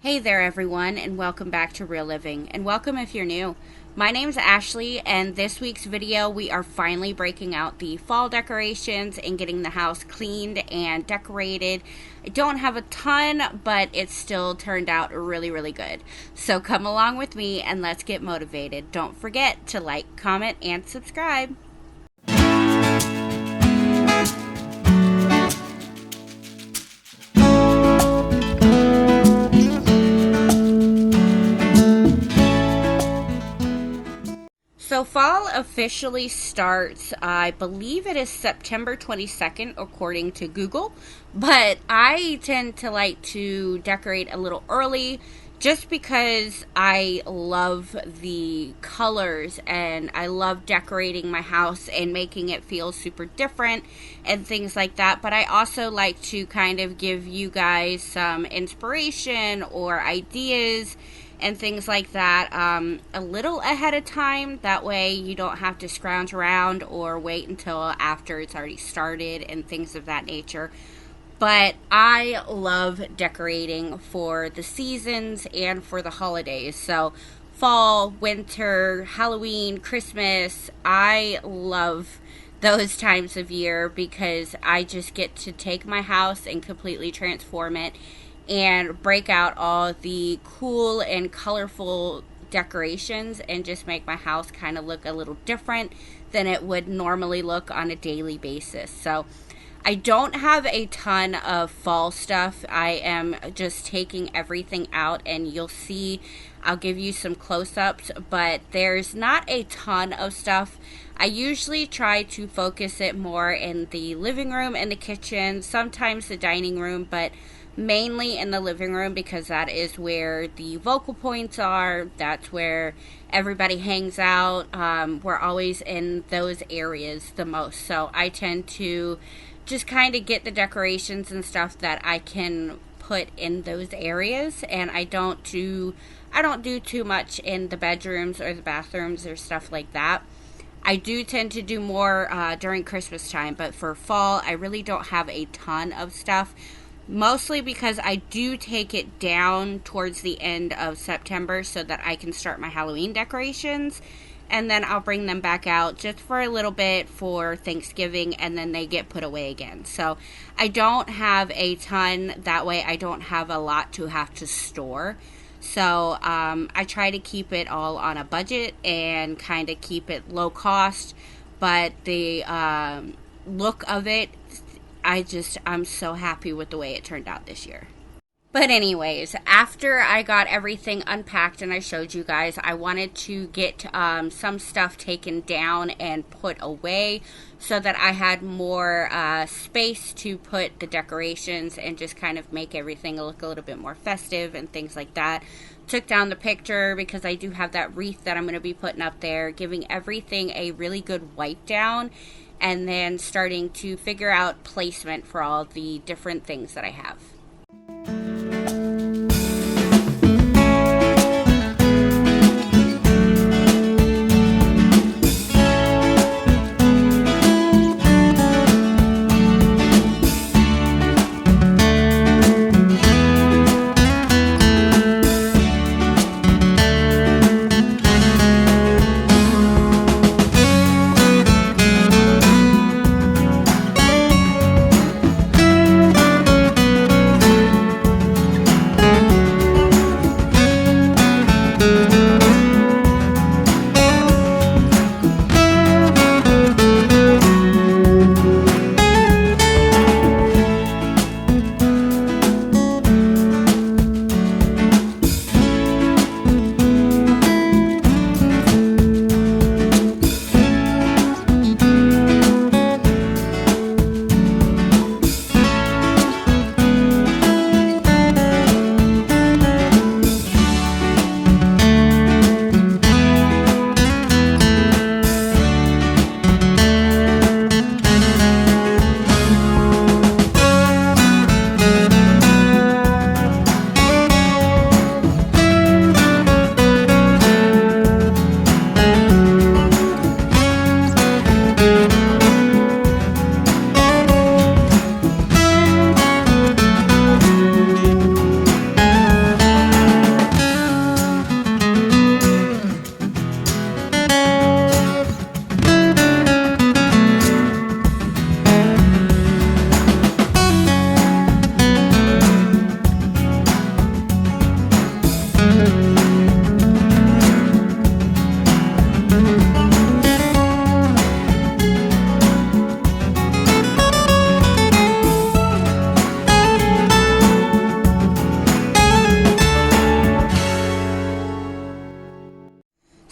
Hey there, everyone, and welcome back to Real Living, and welcome if you're new. My name's Ashley, and this week's video, we are finally breaking out the fall decorations and getting the house cleaned and decorated. I don't have a ton, but it still turned out really, really good. So come along with me, and let's get motivated. Don't forget to like, comment, and subscribe. So fall officially starts, I believe it is September 22nd, according to Google, but I tend to like to decorate a little early just because I love the colors and I love decorating my house and making it feel super different and things like that. But I also like to kind of give you guys some inspiration or ideas and things like that a little ahead of time. That way you don't have to scrounge around or wait until after it's already started and things of that nature. But I love decorating for the seasons and for the holidays. So fall, winter, Halloween, Christmas, I love those times of year because I just get to take my house and completely transform it and break out all the cool and colorful decorations and just make my house kind of look a little different than it would normally look on a daily basis. So I don't have a ton of fall stuff. I am just taking everything out, and you'll see, I'll give you some close-ups, but there's not a ton of stuff. I usually try to focus it more in the living room and the kitchen, sometimes the dining room, but mainly in the living room because that is where the vocal points are. That's where everybody hangs out. We're always in those areas the most. So I tend to just kind of get the decorations and stuff that I can put in those areas, and I don't do too much in the bedrooms or the bathrooms or stuff like that. I do tend to do more during Christmas time, but for fall I really don't have a ton of stuff. Mostly because I do take it down towards the end of September so that I can start my Halloween decorations. And then I'll bring them back out just for a little bit for Thanksgiving, and then they get put away again. So I don't have a ton. That way I don't have a lot to have to store. So I try to keep it all on a budget and kind of keep it low cost. But the look of it, I'm so happy with the way it turned out this year. But anyways, after I got everything unpacked and I showed you guys, I wanted to get some stuff taken down and put away so that I had more space to put the decorations and just kind of make everything look a little bit more festive and things like that. Took down the picture because I do have that wreath that I'm going to be putting up there, giving everything a really good wipe down, and then starting to figure out placement for all the different things that I have.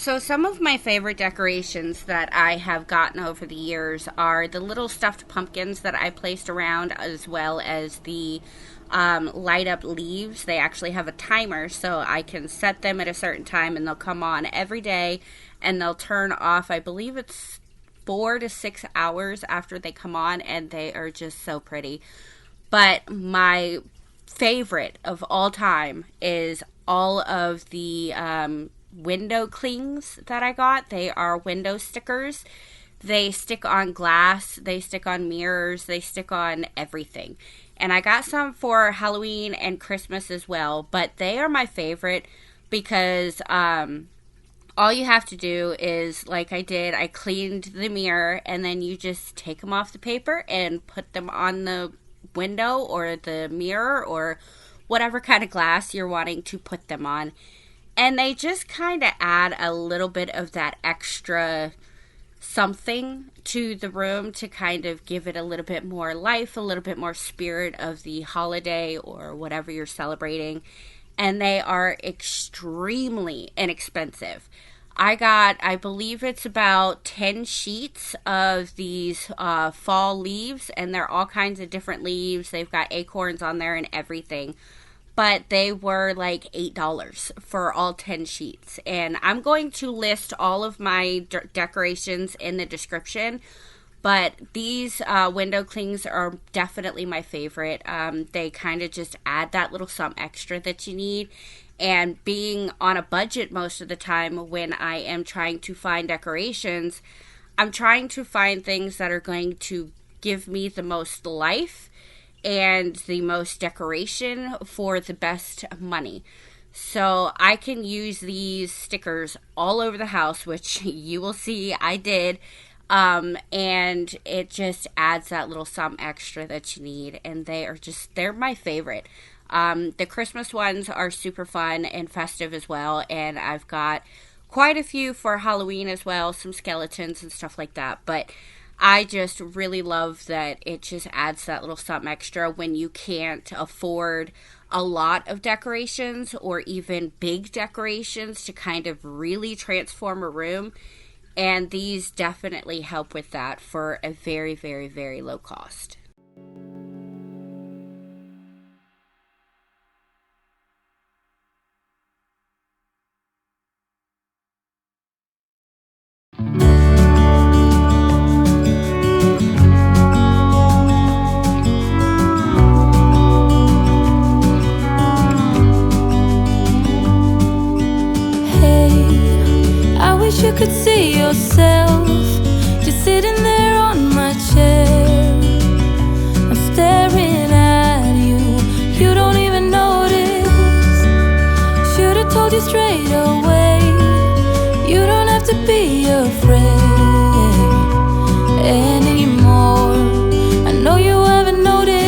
So some of my favorite decorations that I have gotten over the years are the little stuffed pumpkins that I placed around, as well as the light up leaves. They actually have a timer, so I can set them at a certain time and they'll come on every day, and they'll turn off, I believe it's 4 to 6 hours after they come on, and they are just so pretty. But my favorite of all time is all of the window clings that I got. They are window stickers. They stick on glass, they stick on mirrors, they stick on everything. And I got some for Halloween and Christmas as well, but they are my favorite because all you have to do is, like I did, I cleaned the mirror, and then you just take them off the paper and put them on the window or the mirror or whatever kind of glass you're wanting to put them on. And they just kind of add a little bit of that extra something to the room to kind of give it a little bit more life, a little bit more spirit of the holiday or whatever you're celebrating. And they are extremely inexpensive. I believe it's about 10 sheets of these fall leaves, and they're all kinds of different leaves. They've got acorns on there and everything. But they were like $8 for all 10 sheets. And I'm going to list all of my decorations in the description. But these window clings are definitely my favorite. They kind of just add that little something extra that you need. And being on a budget most of the time when I am trying to find decorations, I'm trying to find things that are going to give me the most life and the most decoration for the best money. So I can use these stickers all over the house, which you will see I did. And it just adds that little something extra that you need. And they're my favorite. The Christmas ones are super fun and festive as well. And I've got quite a few for Halloween as well, some skeletons and stuff like that. But I just really love that it just adds that little something extra when you can't afford a lot of decorations or even big decorations to kind of really transform a room. And these definitely help with that for a very, very, very low cost. You could see yourself just sitting there on my chair. I'm staring at you, you don't even notice. Should've told you straight away, you don't have to be afraid anymore. I know you haven't noticed.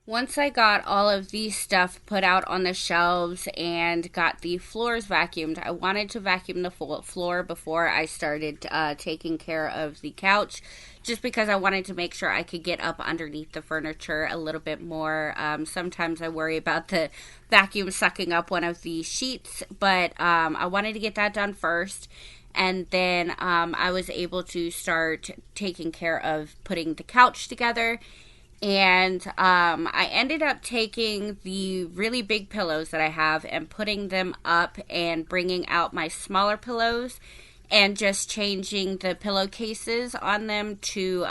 Once I got all of these stuff put out on the shelves and got the floors vacuumed, I wanted to vacuum the floor before I started taking care of the couch, just because I wanted to make sure I could get up underneath the furniture a little bit more. Sometimes I worry about the vacuum sucking up one of the sheets, but I wanted to get that done first. and then I was able to start taking care of putting the couch together. And I ended up taking the really big pillows that I have and putting them up and bringing out my smaller pillows and just changing the pillowcases on them to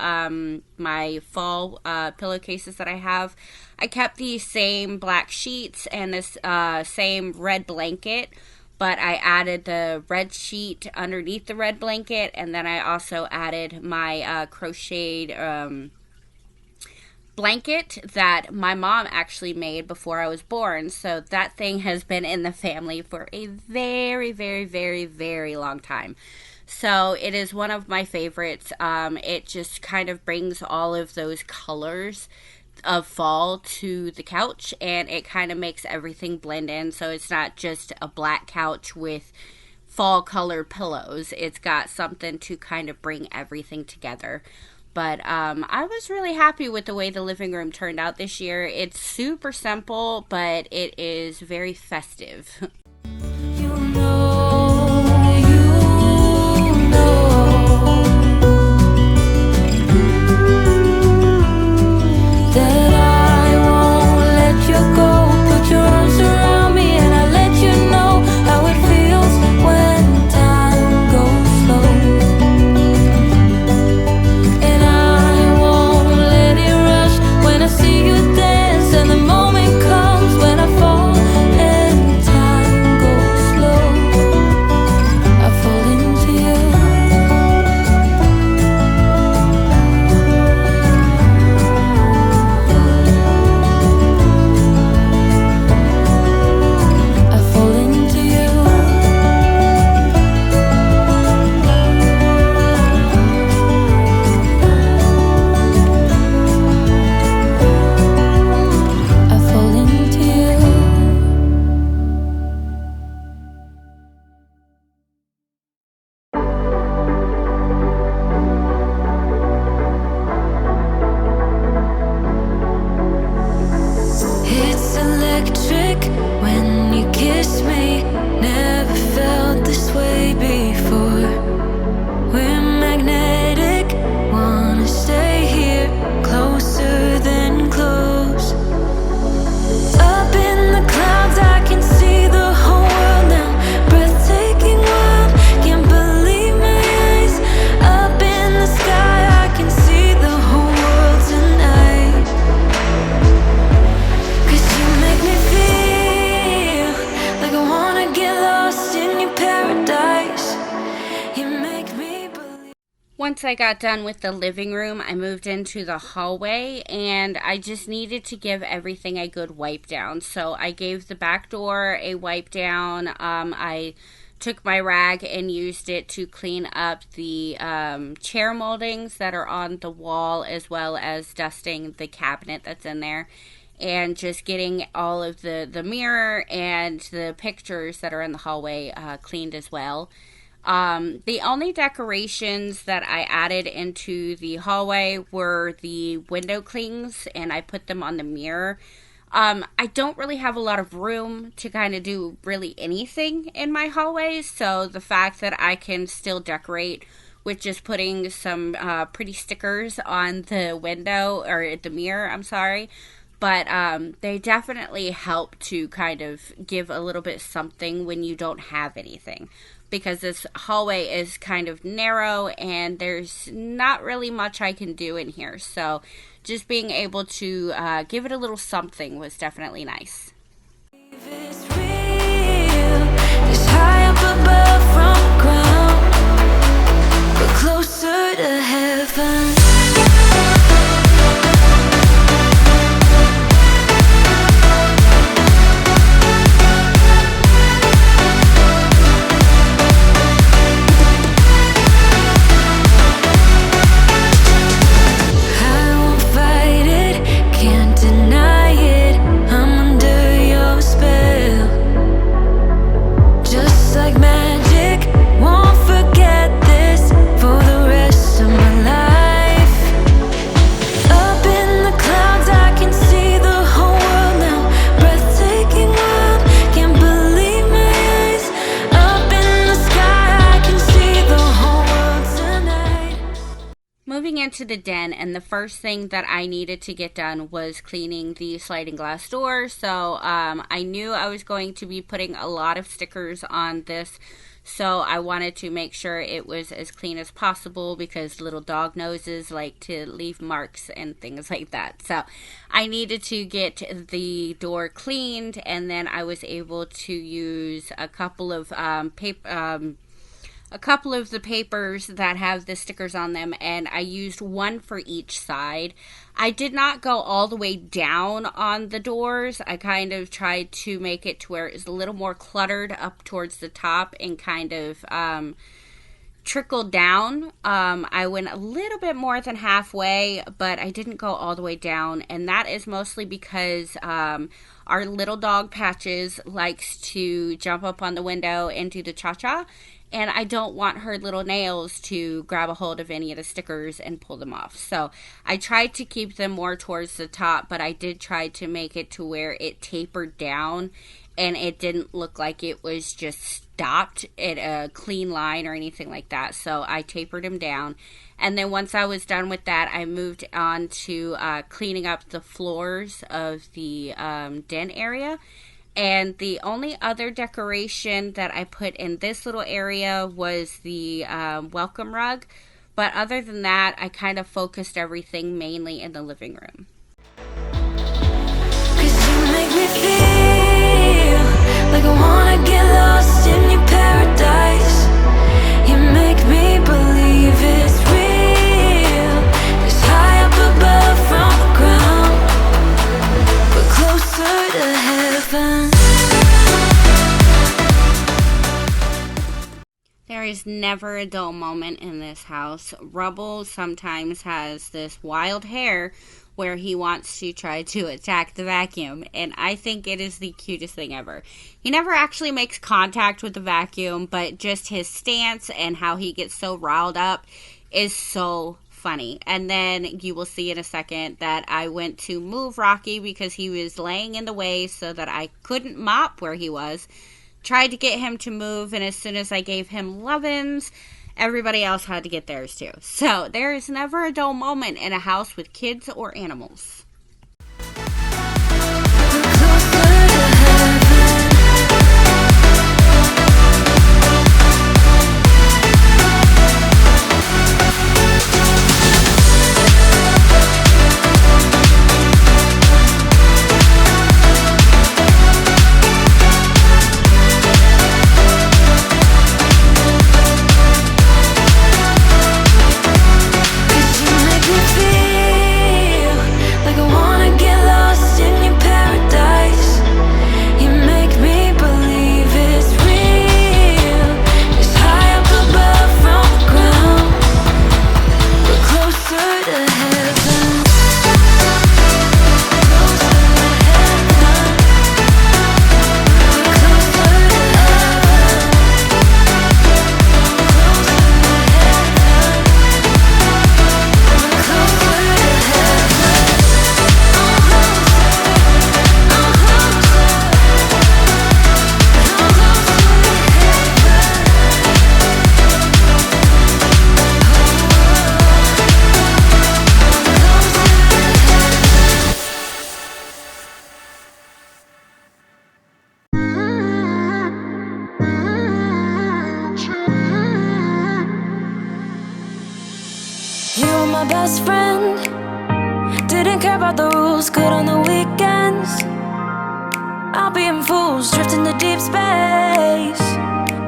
my fall pillowcases that I have. I kept the same black sheets and this same red blanket, but I added the red sheet underneath the red blanket, and then I also added my crocheted blanket that my mom actually made before I was born. So that thing has been in the family for a very, very, very, very long time. So it is one of my favorites. It just kind of brings all of those colors of fall to the couch, and it kind of makes everything blend in. So it's not just a black couch with fall colored pillows. It's got something to kind of bring everything together. But I was really happy with the way the living room turned out this year. It's super simple, but it is very festive. You know that I won't let you go. Put your arms around me and I let you know how it feels when time goes slow. And I won't let it rush when I see you dance, and the moment comes when I fall and time goes slow. I fall into you. I fall into you. I fall into you. It's electric when you kiss me. Never felt this way before. We're magnetic, wanna stay here, closer than close. Up in the clouds, I can see the whole world now. Breathtaking world, can't believe my eyes. Up in the sky, I can see the whole world tonight. 'Cause you make me feel like I wanna get lost in your paradise. You make me believe. Once I got done with the living room, I moved into the hallway, and I just needed to give everything a good wipe down. So I gave the back door a wipe down. I took my rag and used it to clean up the chair moldings that are on the wall, as well as dusting the cabinet that's in there, and just getting all of the mirror and the pictures that are in the hallway cleaned as well. The only decorations that I added into the hallway were the window clings, and I put them on the mirror. I don't really have a lot of room to kind of do really anything in my hallways, so the fact that I can still decorate with just putting some pretty stickers on the window, or the mirror, I'm sorry. But they definitely help to kind of give a little bit something when you don't have anything. Because this hallway is kind of narrow and there's not really much I can do in here. So just being able to give it a little something was definitely nice. It's real. It's high up above from ground, but closer to heaven. I won't fight it, can't deny it. I'm under your spell. to the den, and the first thing that I needed to get done was cleaning the sliding glass door. So I knew I was going to be putting a lot of stickers on this, so I wanted to make sure it was as clean as possible because little dog noses like to leave marks and things like that. So I needed to get the door cleaned, and then I was able to use a couple of the papers that have the stickers on them, and I used one for each side. I did not go all the way down on the doors. I kind of tried to make it to where it's a little more cluttered up towards the top and kind of trickled down. I went a little bit more than halfway, but I didn't go all the way down, and that is mostly because our little dog Patches likes to jump up on the window and do the cha-cha, and I don't want her little nails to grab a hold of any of the stickers and pull them off. So I tried to keep them more towards the top, but I did try to make it to where it tapered down and it didn't look like it was just stopped at a clean line or anything like that. So I tapered them down. And then once I was done with that, I moved on to cleaning up the floors of the den area. And the only other decoration that I put in this little area was the welcome rug. But other than that, I kind of focused everything mainly in the living room. 'Cause you make me feel like I wanna get lost in your paradise. You make me believe it's real. It's high up above from the ground. We're closer to heaven. There is never a dull moment in this house. Rubble sometimes has this wild hair where he wants to try to attack the vacuum, and I think it is the cutest thing ever. He never actually makes contact with the vacuum, but just his stance and how he gets so riled up is so funny. And then you will see in a second that I went to move Rocky because he was laying in the way so that I couldn't mop where he was. Tried to get him to move, and as soon as I gave him lovin's, everybody else had to get theirs too. So there is never a dull moment in a house with kids or animals. Best friend, didn't care about the rules, good on the weekends. I'll be in fools, drifting to deep space.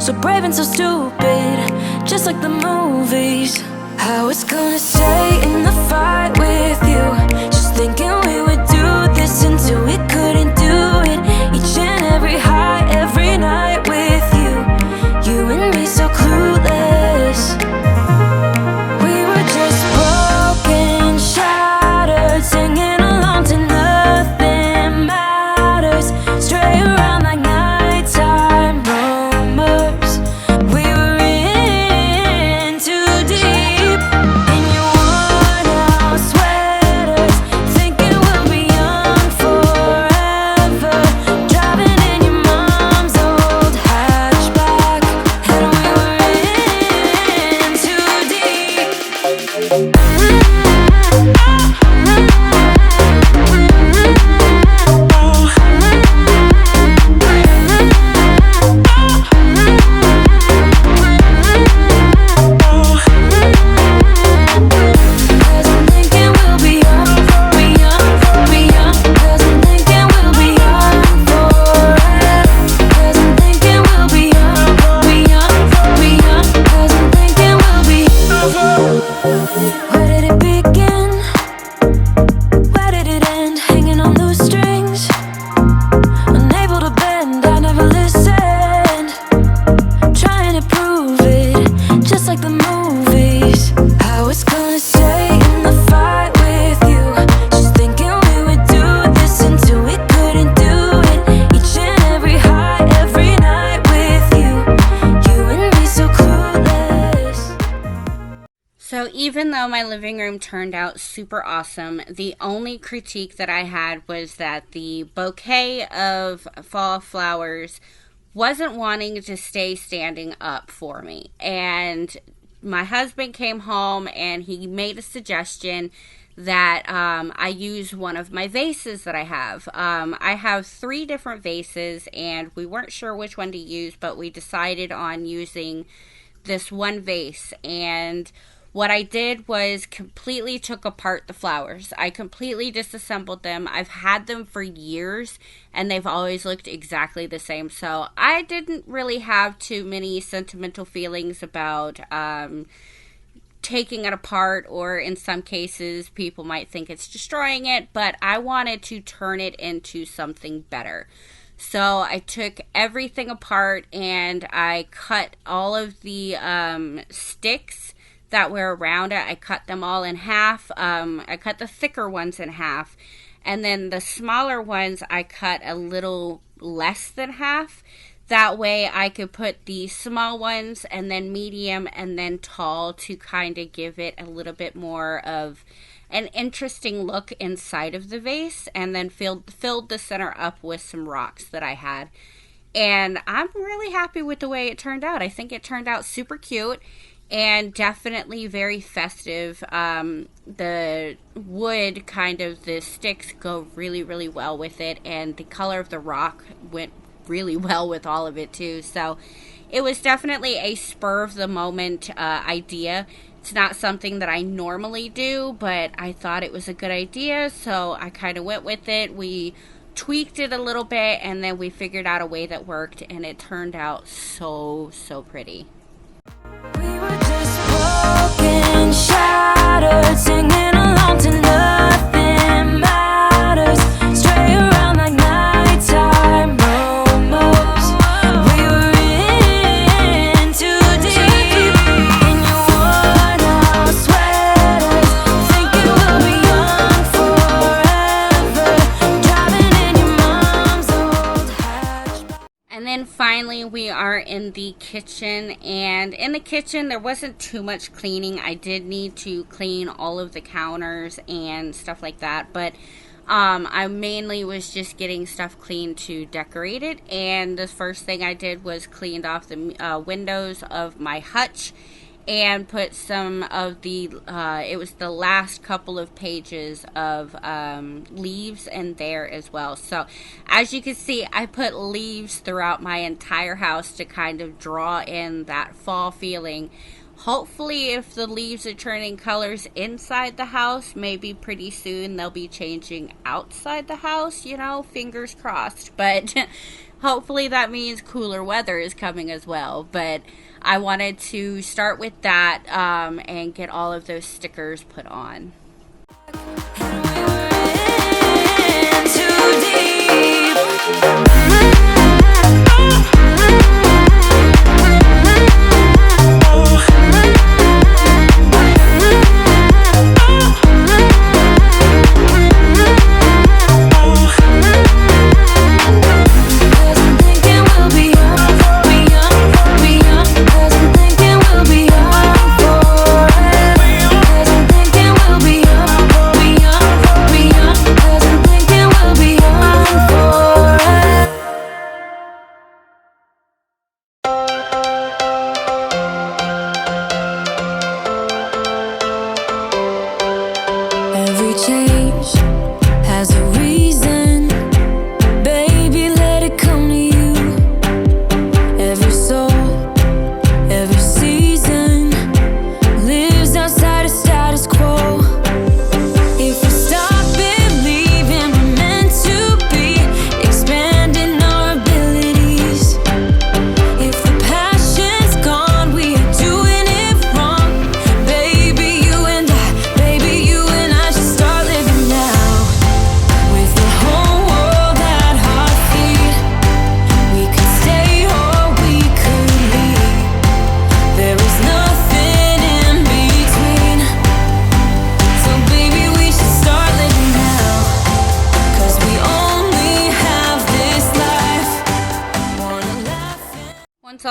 So brave and so stupid, just like the movies. How it's gonna stay in the fight with you. Just thinking we would do this until we couldn't do it. Each and every high, every night with you. You and me so clueless. Singing along to nothing matters. Stray around like nighttime rumors. We were in too deep. In your worn out sweaters, even though my living room turned out super awesome, the only critique that I had was that the bouquet of fall flowers wasn't wanting to stay standing up for me. And my husband came home and he made a suggestion that I use one of my vases that I have. I have 3 different vases and we weren't sure which one to use, but we decided on using this one vase. And what I did was completely took apart the flowers. I completely disassembled them. I've had them for years and they've always looked exactly the same. So I didn't really have too many sentimental feelings about taking it apart, or in some cases people might think it's destroying it, but I wanted to turn it into something better. So I took everything apart and I cut all of the sticks that were around it. I cut them all in half. I cut the thicker ones in half, and then the smaller ones I cut a little less than half. That way I could put the small ones and then medium and then tall to kind of give it a little bit more of an interesting look inside of the vase, and then filled the center up with some rocks that I had. And I'm really happy with the way it turned out. I think it turned out super cute and definitely very festive. The wood, kind of the sticks, go really, really well with it, and the color of the rock went really well with all of it too. So it was definitely a spur of the moment idea. It's not something that I normally do, but I thought it was a good idea, so I kind of went with it. We tweaked it a little bit and then we figured out a way that worked, and it turned out so pretty. We were just broken, shattered, singing along to nothing matters. Stray around like nighttime momos. We were in too deep in your worn out sweaters, thinking we'll be young forever, driving in your mom's old hatchback. And then finally we are in the kitchen, and in the kitchen there wasn't too much cleaning. I did need to clean all of the counters and stuff like that, but I mainly was just getting stuff cleaned to decorate it. And the first thing I did was cleaned off the windows of my hutch and put some of the it was the last couple of pages of leaves in there as well. So as you can see, I put leaves throughout my entire house to kind of draw in that fall feeling. Hopefully, if the leaves are turning colors inside the house, maybe pretty soon they'll be changing outside the house, you know, fingers crossed. But hopefully that means cooler weather is coming as well. But I wanted to start with that and get all of those stickers put on. And we were in too deep. We'll be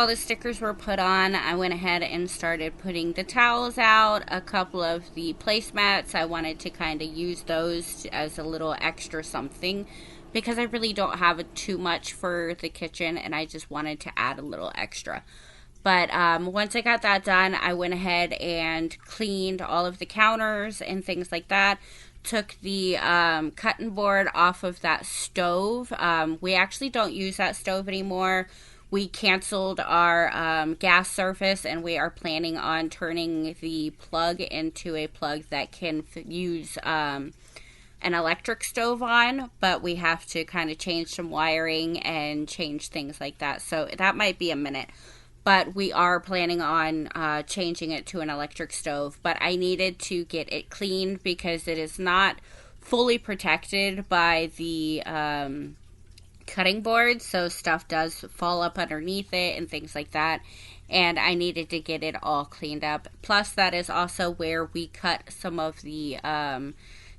all the stickers were put on, I went ahead and started putting the towels out. A couple of the placemats, I wanted to kind of use those as a little extra something because I really don't have too much for the kitchen and I just wanted to add a little extra. But once I got that done, I went ahead and cleaned all of the counters and things like that. Took the cutting board off of that stove. We actually don't use that stove anymore. We canceled our gas service and we are planning on turning the plug into a plug that can use an electric stove on, but we have to kind of change some wiring and change things like that. So that might be a minute. But we are planning on changing it to an electric stove. But I needed to get it cleaned because it is not fully protected by the cutting board. So stuff does fall up underneath it and things like that. And I needed to get it all cleaned up. Plus, that is also where we cut some of the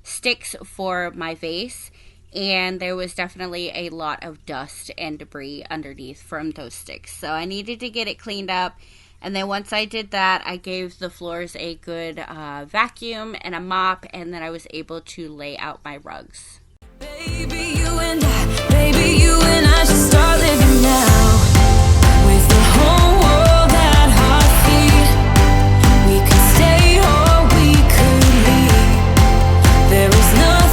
sticks for my vase. And there was definitely a lot of dust and debris underneath from those sticks. So I needed to get it cleaned up. And then once I did that, I gave the floors a good vacuum and a mop. And then I was able to lay out my rugs. Baby, you and I should start living now. With the whole world at our feet. We could stay or we could leave. There is nothing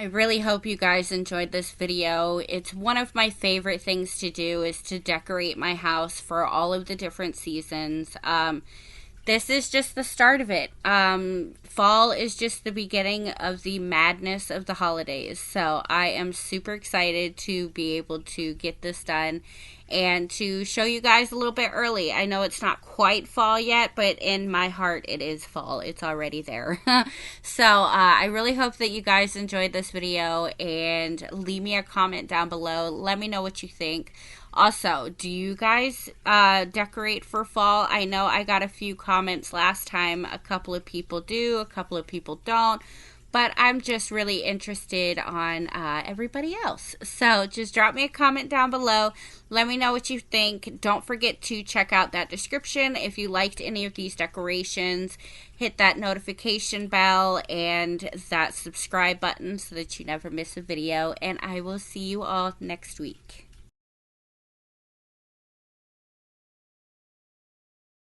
I really hope you guys enjoyed this video. It's one of my favorite things to do is to decorate my house for all of the different seasons. This is just the start of it. Fall is just the beginning of the madness of the holidays. So I am super excited to be able to get this done and to show you guys a little bit early. I know it's not quite fall yet, but in my heart it is fall. It's already there. So I really hope that you guys enjoyed this video and leave me a comment down below. Let me know what you think. Also, do you guys decorate for fall? I know I got a few comments last time. A couple of people do, a couple of people don't. But I'm just really interested on everybody else. So just drop me a comment down below. Let me know what you think. Don't forget to check out that description if you liked any of these decorations. Hit that notification bell and that subscribe button so that you never miss a video. And I will see you all next week.